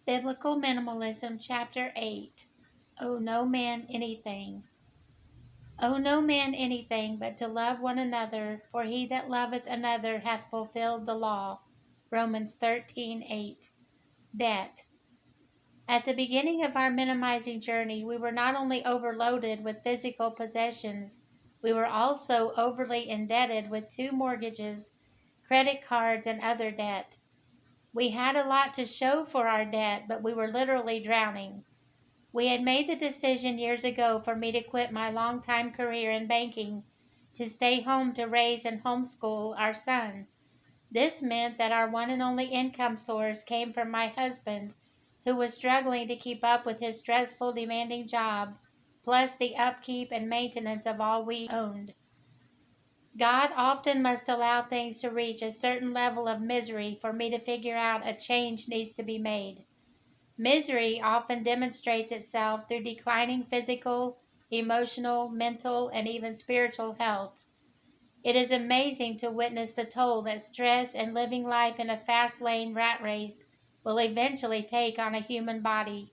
Biblical Minimalism, Chapter 8. Owe no man anything. Owe no man anything but to love one another, for he that loveth another hath fulfilled the law. Romans 13:8. Debt. At the beginning of our minimizing journey, we were not only overloaded with physical possessions, we were also overly indebted with 2 mortgages, credit cards, and other debt. We had a lot to show for our debt, but we were literally drowning. We had made the decision years ago for me to quit my long-time career in banking to stay home to raise and homeschool our son. This meant that our one and only income source came from my husband, who was struggling to keep up with his stressful, demanding job, plus the upkeep and maintenance of all we owned. God often must allow things to reach a certain level of misery for me to figure out a change needs to be made. Misery often demonstrates itself through declining physical, emotional, mental, and even spiritual health. It is amazing to witness the toll that stress and living life in a fast-lane rat race will eventually take on a human body.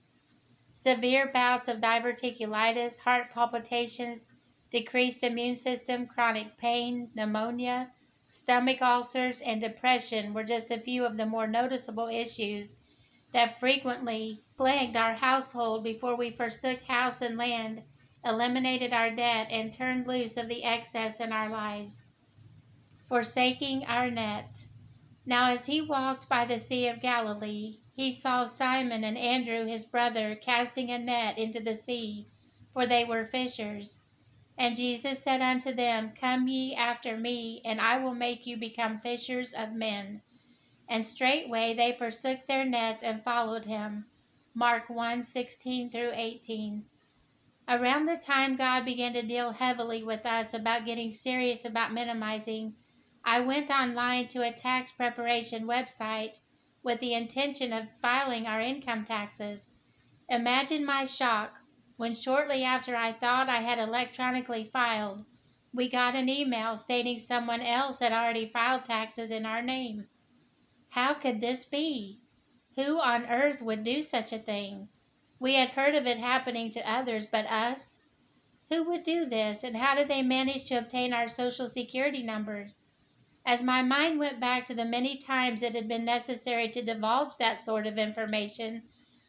Severe bouts of diverticulitis, heart palpitations, decreased immune system, chronic pain, pneumonia, stomach ulcers, and depression were just a few of the more noticeable issues that frequently plagued our household before we forsook house and land, eliminated our debt, and turned loose of the excess in our lives. Forsaking our nets. Now as he walked by the Sea of Galilee, he saw Simon and Andrew his brother casting a net into the sea, for they were fishers. And Jesus said unto them, Come ye after me, and I will make you become fishers of men. And straightway they forsook their nets and followed him. Mark 1:16-18. Around the time God began to deal heavily with us about getting serious about minimizing, I went online to a tax preparation website with the intention of filing our income taxes. Imagine my shock when shortly after I thought I had electronically filed, we got an email stating someone else had already filed taxes in our name. How could this be? Who on earth would do such a thing? We had heard of it happening to others, but us? Who would do this, and how did they manage to obtain our Social Security numbers? As my mind went back to the many times it had been necessary to divulge that sort of information,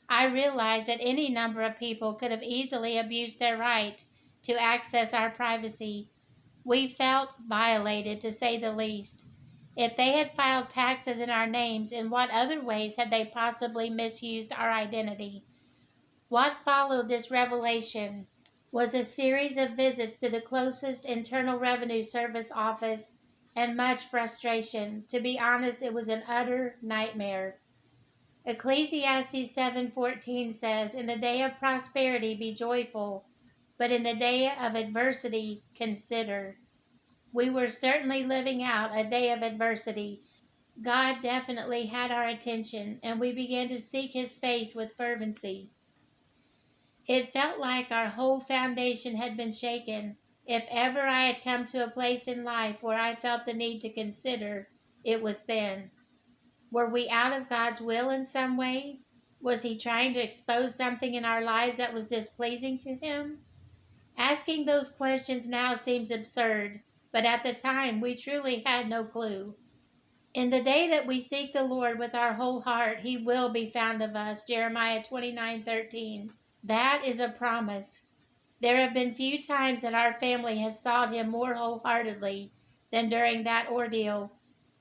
I realized that any number of people could have easily abused their right to access our privacy. We felt violated, to say the least. If they had filed taxes in our names, in what other ways had they possibly misused our identity? What followed this revelation was a series of visits to the closest Internal Revenue Service office and much frustration. To be honest, it was an utter nightmare. Ecclesiastes 7:14 says, In the day of prosperity be joyful, but in the day of adversity consider. We were certainly living out a day of adversity. God definitely had our attention, and we began to seek His face with fervency. It felt like our whole foundation had been shaken. If ever I had come to a place in life where I felt the need to consider, it was then. Were we out of God's will in some way? Was He trying to expose something in our lives that was displeasing to Him? Asking those questions now seems absurd, but at the time we truly had no clue. In the day that we seek the Lord with our whole heart, He will be found of us. Jeremiah 29:13. That is a promise. There have been few times that our family has sought Him more wholeheartedly than during that ordeal.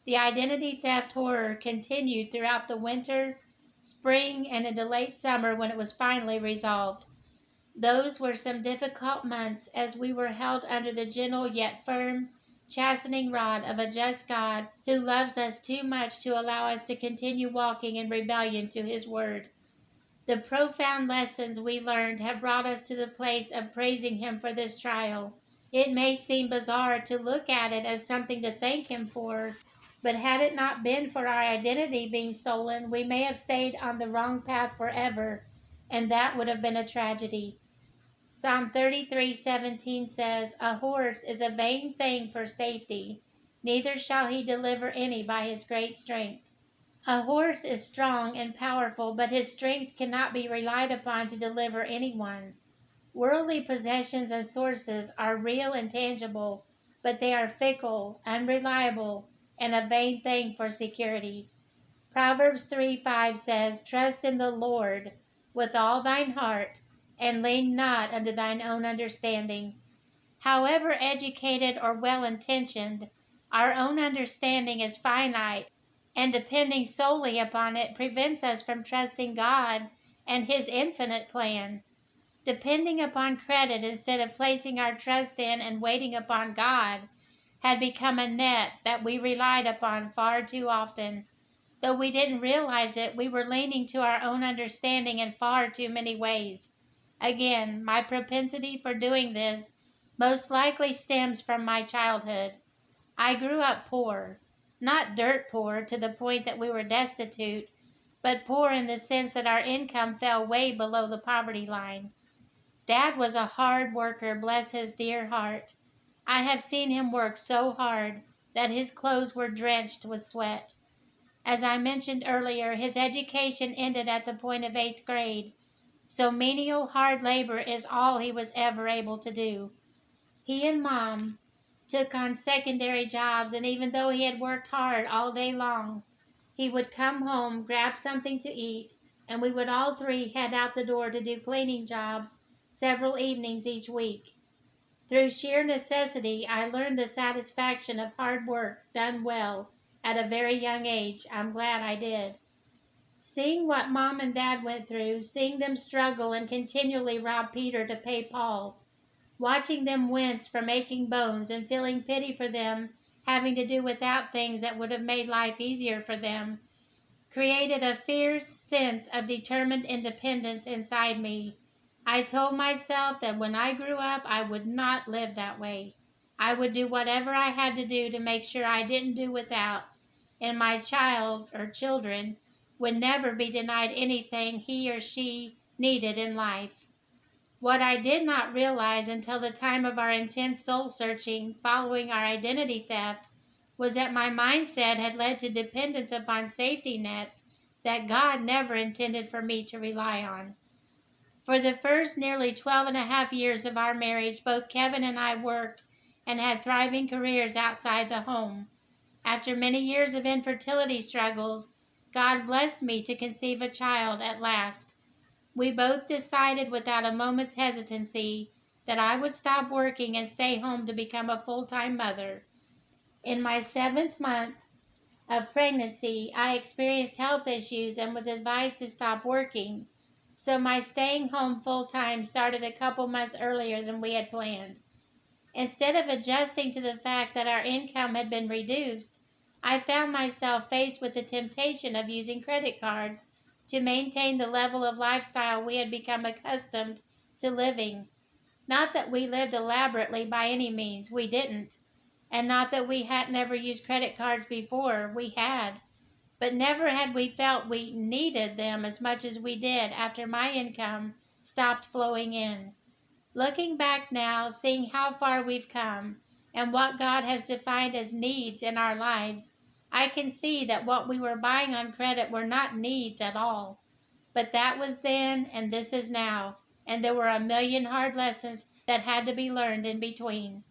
The identity theft horror continued throughout the winter, spring, and into late summer when it was finally resolved. Those were some difficult months as we were held under the gentle yet firm chastening rod of a just God who loves us too much to allow us to continue walking in rebellion to His word. The profound lessons we learned have brought us to the place of praising Him for this trial. It may seem bizarre to look at it as something to thank Him for, but had it not been for our identity being stolen, we may have stayed on the wrong path forever, and that would have been a tragedy. Psalm 33:17 says, A horse is a vain thing for safety, neither shall he deliver any by his great strength. A horse is strong and powerful, but his strength cannot be relied upon to deliver anyone. Worldly possessions and sources are real and tangible, but they are fickle, unreliable, and a vain thing for security. Proverbs 3:5 says, "Trust in the Lord with all thine heart, and lean not unto thine own understanding." However educated or well intentioned, our own understanding is finite, and depending solely upon it prevents us from trusting God and His infinite plan. Depending upon credit instead of placing our trust in and waiting upon God had become a net that we relied upon far too often. Though we didn't realize it, we were leaning to our own understanding in far too many ways. Again, my propensity for doing this most likely stems from my childhood. I grew up poor, not dirt poor to the point that we were destitute, but poor in the sense that our income fell way below the poverty line. Dad was a hard worker, bless his dear heart. I have seen him work so hard that his clothes were drenched with sweat. As I mentioned earlier, his education ended at the point of 8th grade, so menial hard labor is all he was ever able to do. He and Mom took on secondary jobs, and even though he had worked hard all day long, he would come home, grab something to eat, and we would all three head out the door to do cleaning jobs several evenings each week. Through sheer necessity, I learned the satisfaction of hard work done well at a very young age. I'm glad I did. Seeing what Mom and Dad went through, seeing them struggle and continually rob Peter to pay Paul, watching them wince from aching bones and feeling pity for them having to do without things that would have made life easier for them, created a fierce sense of determined independence inside me. I told myself that when I grew up, I would not live that way. I would do whatever I had to do to make sure I didn't do without, and my child or children would never be denied anything he or she needed in life. What I did not realize until the time of our intense soul searching following our identity theft was that my mindset had led to dependence upon safety nets that God never intended for me to rely on. For the first nearly 12.5 years of our marriage, both Kevin and I worked and had thriving careers outside the home. After many years of infertility struggles, God blessed me to conceive a child at last. We both decided without a moment's hesitancy that I would stop working and stay home to become a full-time mother. In my 7th month of pregnancy, I experienced health issues and was advised to stop working, so my staying home full-time started a couple months earlier than we had planned. Instead of adjusting to the fact that our income had been reduced, I found myself faced with the temptation of using credit cards to maintain the level of lifestyle we had become accustomed to living. Not that we lived elaborately by any means, we didn't. And not that we hadn't ever used credit cards before, we had. But never had we felt we needed them as much as we did after my income stopped flowing in. Looking back now, seeing how far we've come, and what God has defined as needs in our lives, I can see that what we were buying on credit were not needs at all. But that was then, and this is now, and there were a million hard lessons that had to be learned in between.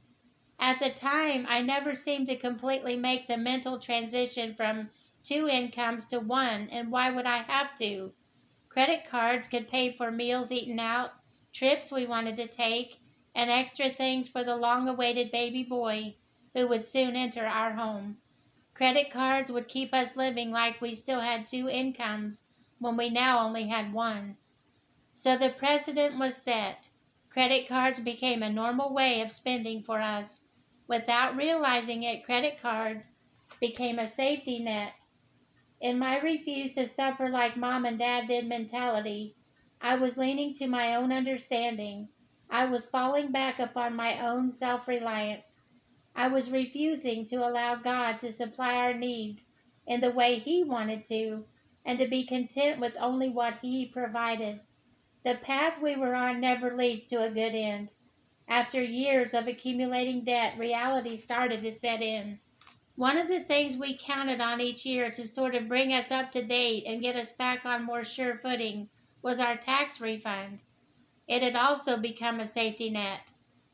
At the time, I never seemed to completely make the mental transition from 2 incomes to one, and why would I have to? Credit cards could pay for meals eaten out, trips we wanted to take, and extra things for the long-awaited baby boy who would soon enter our home. Credit cards would keep us living like we still had 2 incomes when we now only had one. So the precedent was set. Credit cards became a normal way of spending for us. Without realizing it, credit cards became a safety net. In my refuse to suffer like Mom and Dad did mentality, I was leaning to my own understanding. I was falling back upon my own self-reliance. I was refusing to allow God to supply our needs in the way He wanted to, and to be content with only what He provided. The path we were on never leads to a good end. After years of accumulating debt, reality started to set in. One of the things we counted on each year to sort of bring us up to date and get us back on more sure footing was our tax refund. It had also become a safety net.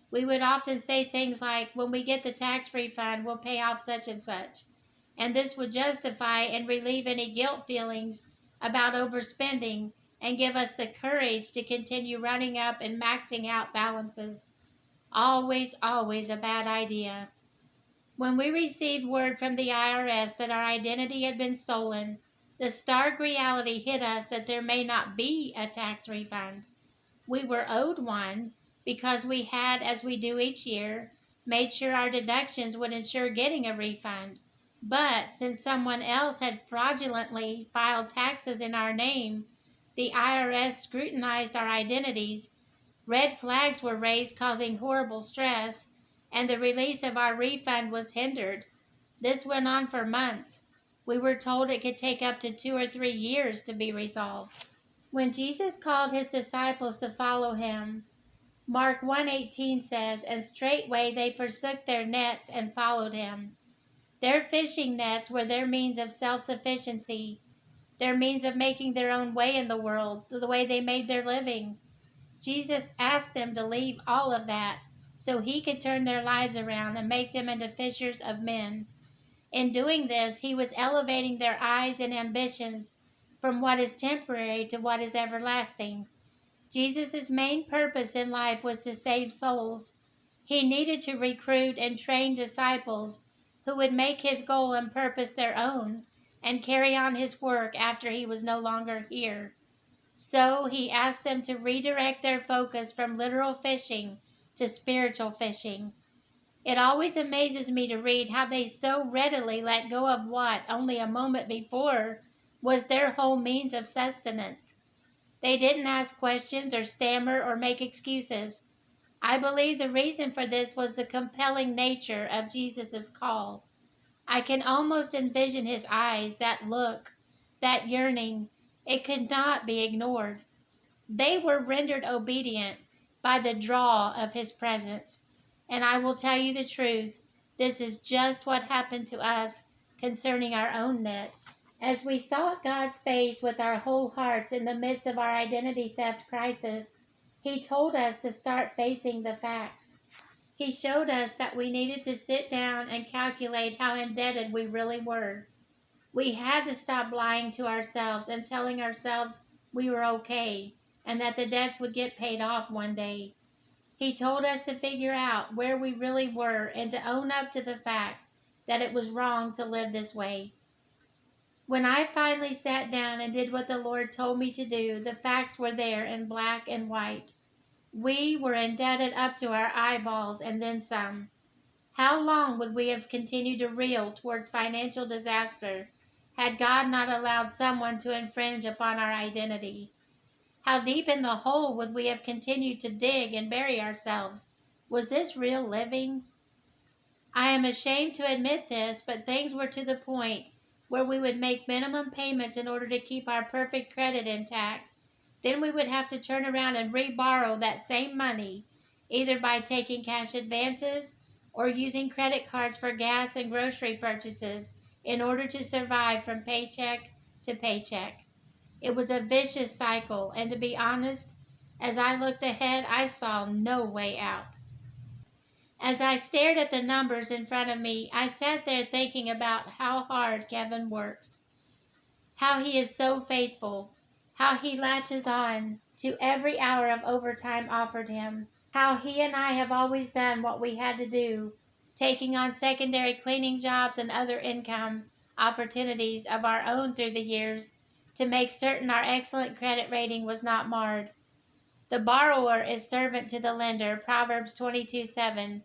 We would often say things like, when we get the tax refund, we'll pay off such and such. And this would justify and relieve any guilt feelings about overspending and give us the courage to continue running up and maxing out balances. Always, always a bad idea. When we received word from the IRS that our identity had been stolen, the stark reality hit us that there may not be a tax refund. We were owed one because we had, as we do each year, made sure our deductions would ensure getting a refund. But since someone else had fraudulently filed taxes in our name, the IRS scrutinized our identities, red flags were raised causing horrible stress, and the release of our refund was hindered. This went on for months. We were told it could take up to 2 or 3 years to be resolved. When Jesus called his disciples to follow him, Mark 1:18 says, "And straightway they forsook their nets and followed him." Their fishing nets were their means of self-sufficiency, their means of making their own way in the world, the way they made their living. Jesus asked them to leave all of that so he could turn their lives around and make them into fishers of men. In doing this, he was elevating their eyes and ambitions from what is temporary to what is everlasting. Jesus' main purpose in life was to save souls. He needed to recruit and train disciples who would make his goal and purpose their own and carry on his work after he was no longer here. So he asked them to redirect their focus from literal fishing to spiritual fishing. It always amazes me to read how they so readily let go of what, only a moment before, was their whole means of sustenance. They didn't ask questions or stammer or make excuses. I believe the reason for this was the compelling nature of Jesus' call. I can almost envision his eyes, that look, that yearning. It could not be ignored. They were rendered obedient by the draw of his presence. And I will tell you the truth, this is just what happened to us concerning our own nets. As we sought God's face with our whole hearts in the midst of our identity theft crisis, he told us to start facing the facts. He showed us that we needed to sit down and calculate how indebted we really were. We had to stop lying to ourselves and telling ourselves we were okay and that the debts would get paid off one day. He told us to figure out where we really were and to own up to the fact that it was wrong to live this way. When I finally sat down and did what the Lord told me to do, the facts were there in black and white. We were indebted up to our eyeballs and then some. How long would we have continued to reel towards financial disaster had God not allowed someone to infringe upon our identity? How deep in the hole would we have continued to dig and bury ourselves? Was this real living? I am ashamed to admit this, but things were to the point where we would make minimum payments in order to keep our perfect credit intact. Then we would have to turn around and re-borrow that same money, either by taking cash advances or using credit cards for gas and grocery purchases in order to survive from paycheck to paycheck. It was a vicious cycle, and to be honest, as I looked ahead, I saw no way out. As I stared at the numbers in front of me, I sat there thinking about how hard Kevin works, how he is so faithful, how he latches on to every hour of overtime offered him, how he and I have always done what we had to do, taking on secondary cleaning jobs and other income opportunities of our own through the years to make certain our excellent credit rating was not marred. The borrower is servant to the lender, Proverbs 22:7.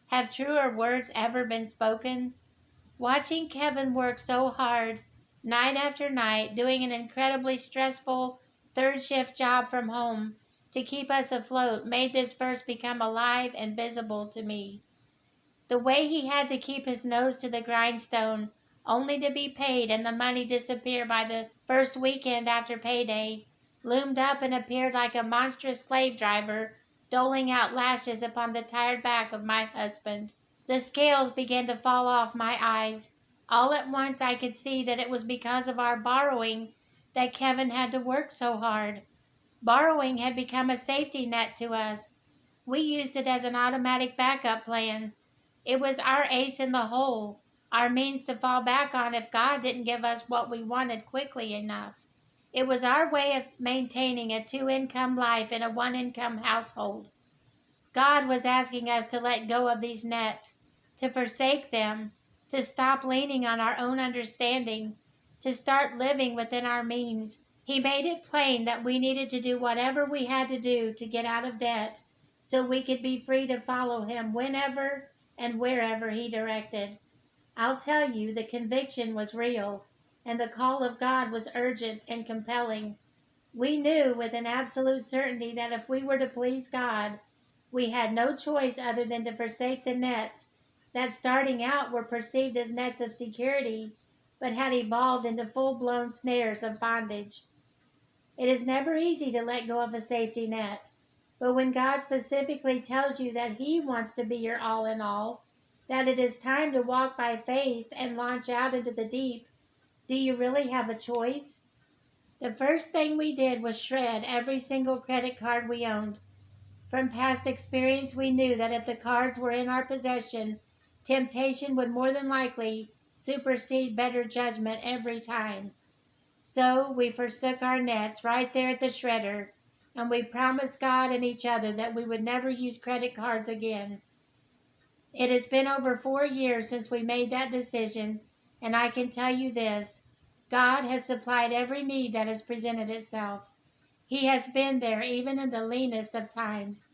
Have truer words ever been spoken? Watching Kevin work so hard, night after night, doing an incredibly stressful third shift job from home to keep us afloat made this verse become alive and visible to me. The way he had to keep his nose to the grindstone, only to be paid and the money disappear by the first weekend after payday, loomed up and appeared like a monstrous slave driver doling out lashes upon the tired back of my husband. The scales began to fall off my eyes. All at once I could see that it was because of our borrowing that Kevin had to work so hard. Borrowing had become a safety net to us. We used it as an automatic backup plan. It was our ace in the hole, our means to fall back on if God didn't give us what we wanted quickly enough. It was our way of maintaining a two-income life in a one-income household. God was asking us to let go of these nets, to forsake them, to stop leaning on our own understanding, to start living within our means. He made it plain that we needed to do whatever we had to do to get out of debt so we could be free to follow Him whenever and wherever He directed. I'll tell you, the conviction was real, and the call of God was urgent and compelling. We knew with an absolute certainty that if we were to please God, we had no choice other than to forsake the nets that starting out were perceived as nets of security, but had evolved into full-blown snares of bondage. It is never easy to let go of a safety net, but when God specifically tells you that He wants to be your all in all, that it is time to walk by faith and launch out into the deep, do you really have a choice? The first thing we did was shred every single credit card we owned. From past experience, we knew that if the cards were in our possession, temptation would more than likely supersede better judgment every time. So we forsook our nets right there at the shredder, and we promised God and each other that we would never use credit cards again. It has been over 4 years since we made that decision, and I can tell you this: God has supplied every need that has presented itself. He has been there even in the leanest of times.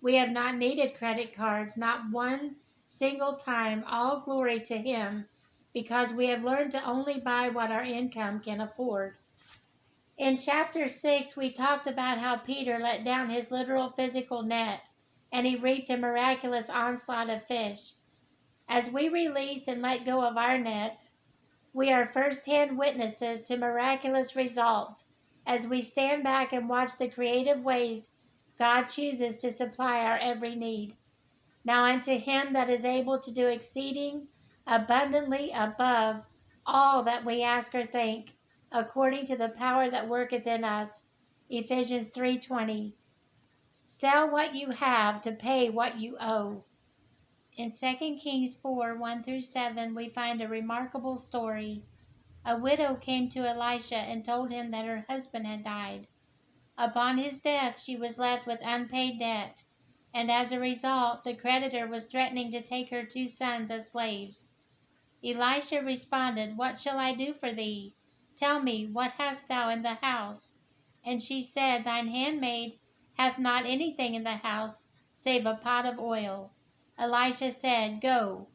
We have not needed credit cards, not one single time. All glory to Him, because we have learned to only buy what our income can afford. In chapter 6, we talked about how Peter let down his literal physical net, and he reaped a miraculous onslaught of fish. As we release and let go of our nets, we are first-hand witnesses to miraculous results as we stand back and watch the creative ways God chooses to supply our every need. Now unto Him that is able to do exceeding abundantly above all that we ask or think, according to the power that worketh in us. Ephesians 3:20. Sell what you have to pay what you owe. In 2 Kings 4:1-7, we find a remarkable story. A widow came to Elisha and told him that her husband had died. Upon his death, she was left with unpaid debt, and as a result, the creditor was threatening to take her 2 sons as slaves. Elisha responded, "What shall I do for thee? Tell me, what hast thou in the house?" And she said, "Thine handmaid hath not anything in the house, save a pot of oil." Elisha said, "Go,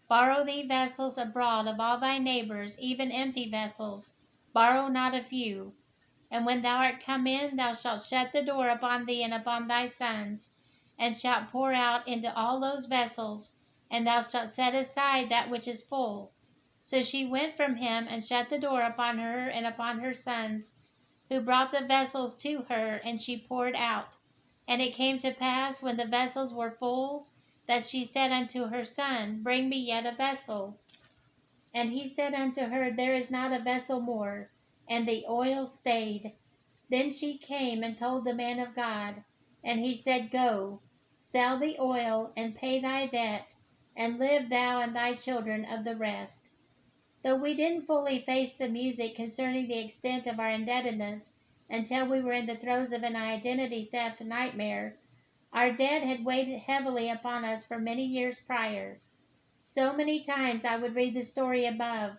borrow thee vessels abroad of all thy neighbors, even empty vessels, borrow not a few. And when thou art come in, thou shalt shut the door upon thee and upon thy sons, and shalt pour out into all those vessels, and thou shalt set aside that which is full." So she went from him and shut the door upon her and upon her sons, who brought the vessels to her, and she poured out. And it came to pass, when the vessels were full, that she said unto her son, "Bring me yet a vessel." And he said unto her, "There is not a vessel more." And the oil stayed. Then she came and told the man of God, and he said, "Go, sell the oil, and pay thy debt, and live thou and thy children of the rest." Though we didn't fully face the music concerning the extent of our indebtedness until we were in the throes of an identity theft nightmare, our debt had weighed heavily upon us for many years prior. So many times I would read the story above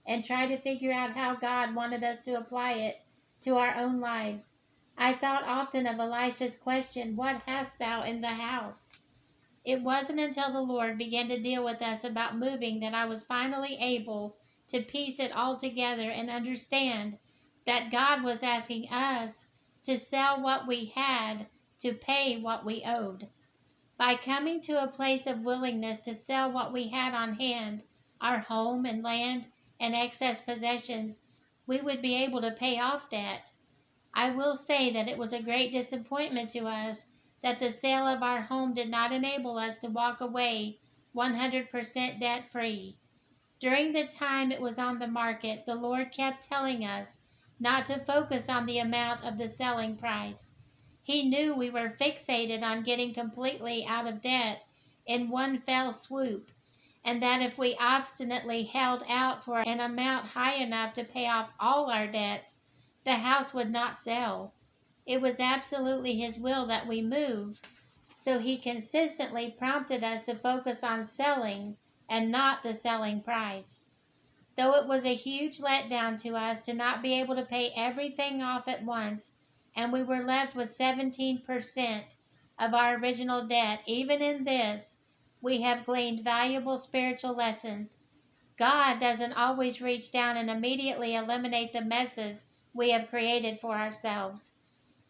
and try to figure out how God wanted us to apply it to our own lives. I thought often of Elisha's question, "What hast thou in the house?" It wasn't until the Lord began to deal with us about moving that I was finally able to piece it all together and understand that God was asking us to sell what we had to pay what we owed. By coming to a place of willingness to sell what we had on hand, our home and land and excess possessions, we would be able to pay off debt. I will say that it was a great disappointment to us that the sale of our home did not enable us to walk away 100% debt-free. During the time it was on the market, the Lord kept telling us not to focus on the amount of the selling price. He knew we were fixated on getting completely out of debt in one fell swoop, and that if we obstinately held out for an amount high enough to pay off all our debts, the house would not sell. It was absolutely His will that we move, so He consistently prompted us to focus on selling and not the selling price. Though it was a huge letdown to us to not be able to pay everything off at once, and we were left with 17% of our original debt, even in this, we have gleaned valuable spiritual lessons. God doesn't always reach down and immediately eliminate the messes we have created for ourselves.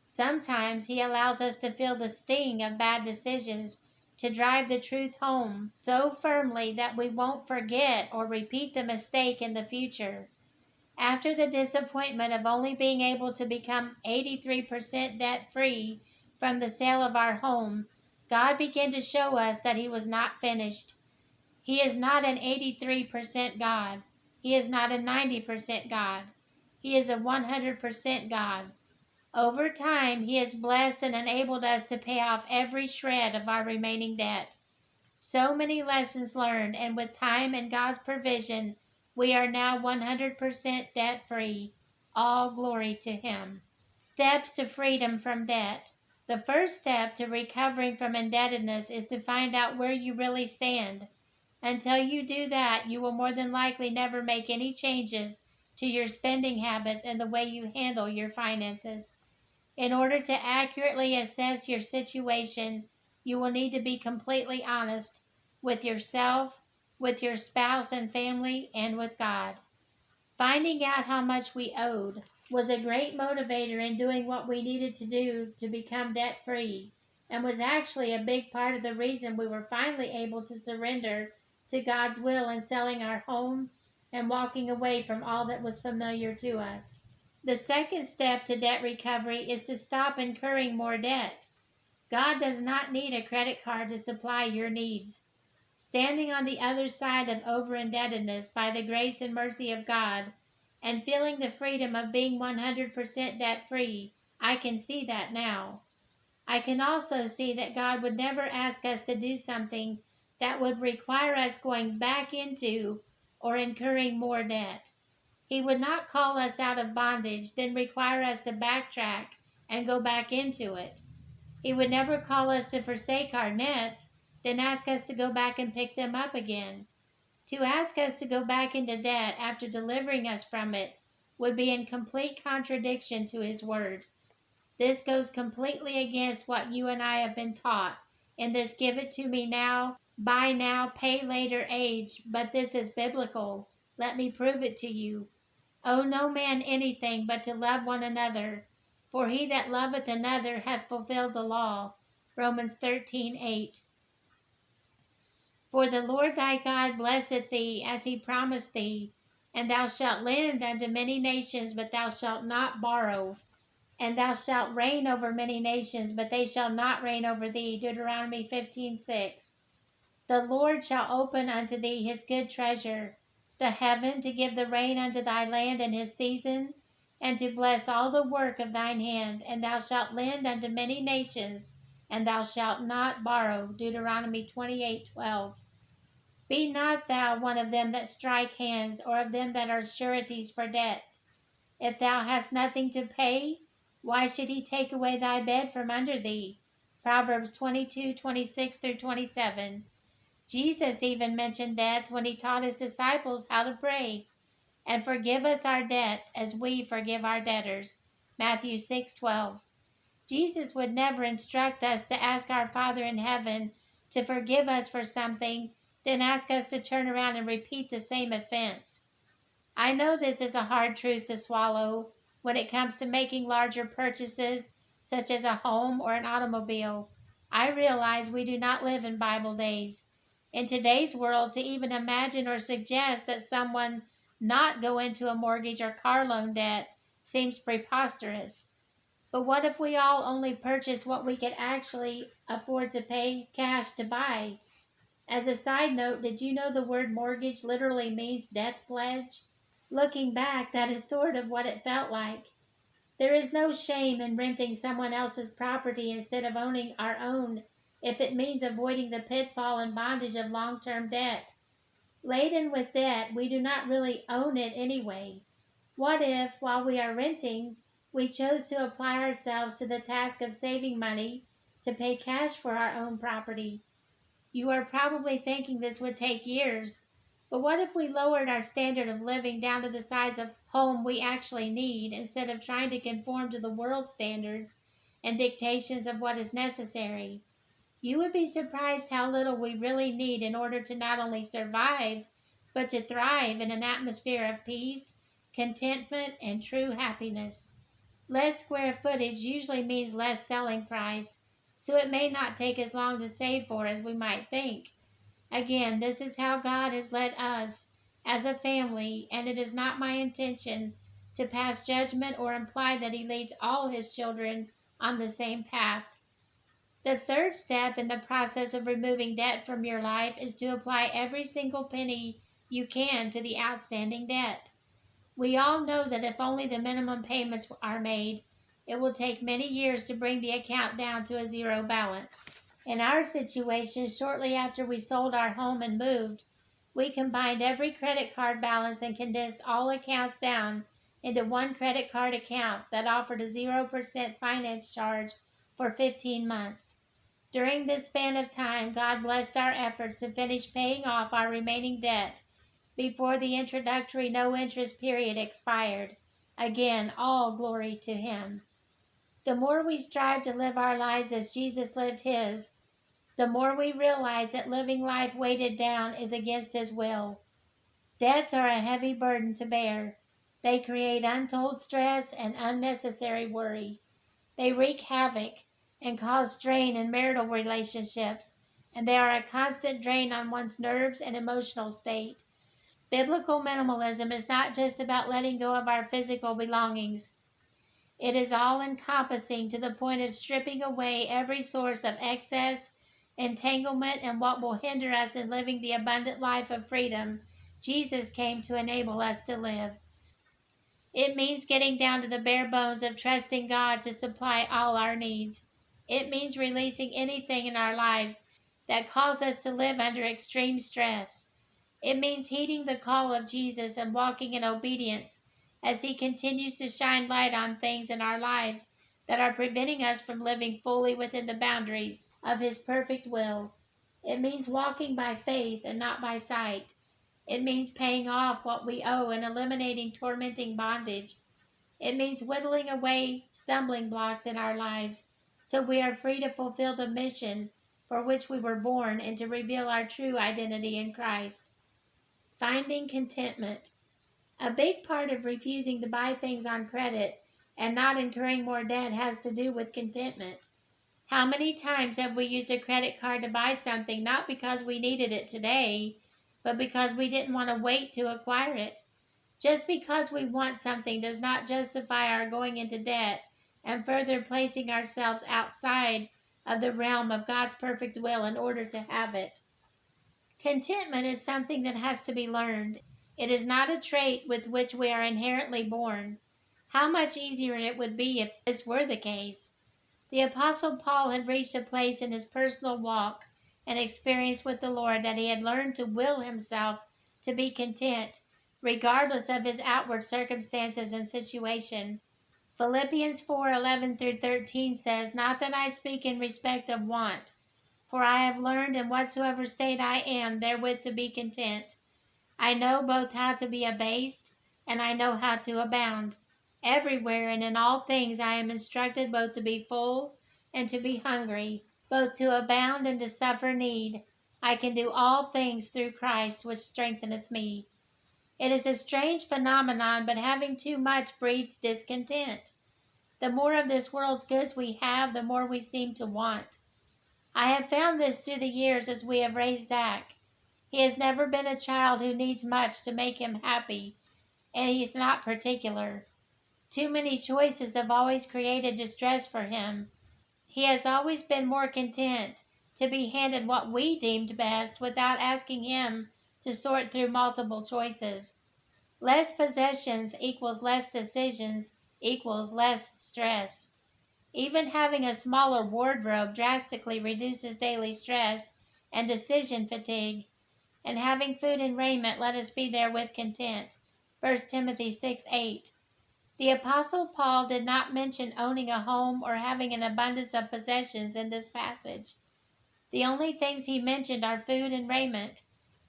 Sometimes He allows us to feel the sting of bad decisions to drive the truth home so firmly that we won't forget or repeat the mistake in the future. After the disappointment of only being able to become 83% debt-free from the sale of our home, God began to show us that He was not finished. He is not an 83% God. He is not a 90% God. He is a 100% God. Over time, He has blessed and enabled us to pay off every shred of our remaining debt. So many lessons learned, and with time and God's provision, we are now 100% debt-free. All glory to Him. Steps to freedom from debt. The first step to recovering from indebtedness is to find out where you really stand. Until you do that, you will more than likely never make any changes to your spending habits and the way you handle your finances. In order to accurately assess your situation, you will need to be completely honest with yourself, with your spouse and family, and with God. Finding out how much we owed was a great motivator in doing what we needed to do to become debt-free, and was actually a big part of the reason we were finally able to surrender to God's will in selling our home and walking away from all that was familiar to us. The second step to debt recovery is to stop incurring more debt. God does not need a credit card to supply your needs. Standing on the other side of over-indebtedness by the grace and mercy of God, and feeling the freedom of being 100% debt-free, I can see that now. I can also see that God would never ask us to do something that would require us going back into or incurring more debt. He would not call us out of bondage, then require us to backtrack and go back into it. He would never call us to forsake our nets, then ask us to go back and pick them up again. To ask us to go back into debt after delivering us from it would be in complete contradiction to His word. This goes completely against what you and I have been taught in this give it to me now, buy now, pay later age, but this is biblical. Let me prove it to you. Owe no man anything but to love one another, for he that loveth another hath fulfilled the law. Romans 13:8. For the Lord thy God blesseth thee as He promised thee, and thou shalt lend unto many nations, but thou shalt not borrow. And thou shalt reign over many nations, but they shall not reign over thee. Deuteronomy 15:6. The Lord shall open unto thee His good treasure, the heaven, to give the rain unto thy land in his season, and to bless all the work of thine hand. And thou shalt lend unto many nations, and thou shalt not borrow. Deuteronomy 28:12. Be not thou one of them that strike hands, or of them that are sureties for debts. If thou hast nothing to pay, why should He take away thy bed from under thee? Proverbs 22:26-27. Jesus even mentioned debts when He taught His disciples how to pray. And forgive us our debts as we forgive our debtors. Matthew 6:12. Jesus would never instruct us to ask our Father in heaven to forgive us for something, then ask us to turn around and repeat the same offense. I know this is a hard truth to swallow when it comes to making larger purchases, such as a home or an automobile. I realize we do not live in Bible days. In today's world, to even imagine or suggest that someone not go into a mortgage or car loan debt seems preposterous. But what if we all only purchase what we could actually afford to pay cash to buy? As a side note, did you know the word mortgage literally means death pledge? Looking back, that is sort of what it felt like. There is no shame in renting someone else's property instead of owning our own if it means avoiding the pitfall and bondage of long-term debt. Laden with debt, we do not really own it anyway. What if, while we are renting, we chose to apply ourselves to the task of saving money to pay cash for our own property? You are probably thinking this would take years, but what if we lowered our standard of living down to the size of home we actually need instead of trying to conform to the world's standards and dictations of what is necessary? You would be surprised how little we really need in order to not only survive, but to thrive in an atmosphere of peace, contentment, and true happiness. Less square footage usually means less selling price, so it may not take as long to save for as we might think. Again, this is how God has led us as a family, and it is not my intention to pass judgment or imply that He leads all His children on the same path. The third step in the process of removing debt from your life is to apply every single penny you can to the outstanding debt. We all know that if only the minimum payments are made, it will take many years to bring the account down to a zero balance. In our situation, shortly after we sold our home and moved, we combined every credit card balance and condensed all accounts down into one credit card account that offered a 0% finance charge for 15 months. During this span of time, God blessed our efforts to finish paying off our remaining debt before the introductory no-interest period expired. Again, all glory to Him. The more we strive to live our lives as Jesus lived His, the more we realize that living life weighted down is against His will. Debts are a heavy burden to bear. They create untold stress and unnecessary worry. They wreak havoc and cause strain in marital relationships, and they are a constant drain on one's nerves and emotional state. Biblical minimalism is not just about letting go of our physical belongings. It is all encompassing to the point of stripping away every source of excess, entanglement, and what will hinder us in living the abundant life of freedom Jesus came to enable us to live. It means getting down to the bare bones of trusting God to supply all our needs. It means releasing anything in our lives that causes us to live under extreme stress. It means heeding the call of Jesus and walking in obedience as He continues to shine light on things in our lives that are preventing us from living fully within the boundaries of His perfect will. It means walking by faith and not by sight. It means paying off what we owe and eliminating tormenting bondage. It means whittling away stumbling blocks in our lives so we are free to fulfill the mission for which we were born and to reveal our true identity in Christ. Finding contentment. A big part of refusing to buy things on credit and not incurring more debt has to do with contentment. How many times have we used a credit card to buy something not because we needed it today, but because we didn't want to wait to acquire it? Just because we want something does not justify our going into debt and further placing ourselves outside of the realm of God's perfect will in order to have it. Contentment is something that has to be learned. It is not a trait with which we are inherently born. How much easier it would be if this were the case. The Apostle Paul had reached a place in his personal walk and experience with the Lord that he had learned to will himself to be content, regardless of his outward circumstances and situation. Philippians 4:11-13 says, "Not that I speak in respect of want, for I have learned in whatsoever state I am therewith to be content. I know both how to be abased, and I know how to abound. Everywhere and in all things I am instructed both to be full and to be hungry, both to abound and to suffer need. I can do all things through Christ, which strengtheneth me." It is a strange phenomenon, but having too much breeds discontent. The more of this world's goods we have, the more we seem to want. I have found this through the years as we have raised Zach. He has never been a child who needs much to make him happy, and he is not particular. Too many choices have always created distress for him. He has always been more content to be handed what we deemed best without asking Him to sort through multiple choices. Less possessions equals less decisions equals less stress. Even having a smaller wardrobe drastically reduces daily stress and decision fatigue. And having food and raiment, let us be therewith content. 1 Timothy 6:8. The Apostle Paul did not mention owning a home or having an abundance of possessions in this passage. The only things he mentioned are food and raiment.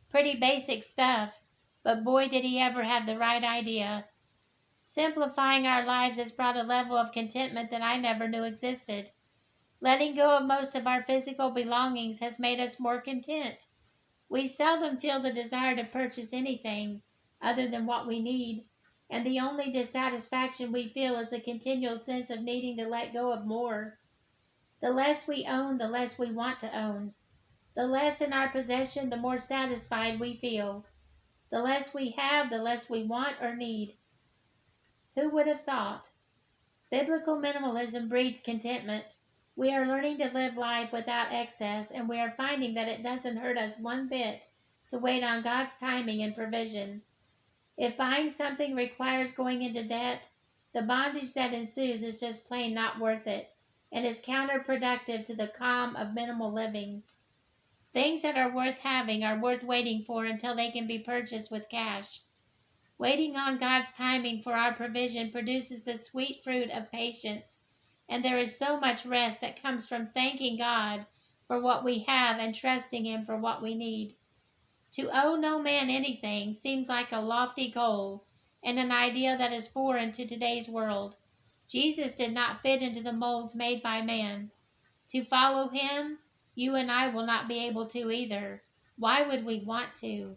Pretty basic stuff, but boy did he ever have the right idea. Simplifying our lives has brought a level of contentment that I never knew existed. Letting go of most of our physical belongings has made us more content. We seldom feel the desire to purchase anything other than what we need, and the only dissatisfaction we feel is a continual sense of needing to let go of more. The less we own, the less we want to own. The less in our possession, the more satisfied we feel. The less we have, the less we want or need. Who would have thought? Biblical minimalism breeds contentment. We are learning to live life without excess, and we are finding that it doesn't hurt us one bit to wait on God's timing and provision. If buying something requires going into debt, the bondage that ensues is just plain not worth it, and is counterproductive to the calm of minimal living. Things that are worth having are worth waiting for until they can be purchased with cash. Waiting on God's timing for our provision produces the sweet fruit of patience, and there is so much rest that comes from thanking God for what we have and trusting Him for what we need. To owe no man anything seems like a lofty goal and an idea that is foreign to today's world. Jesus did not fit into the molds made by man. To follow Him, you and I will not be able to either. Why would we want to?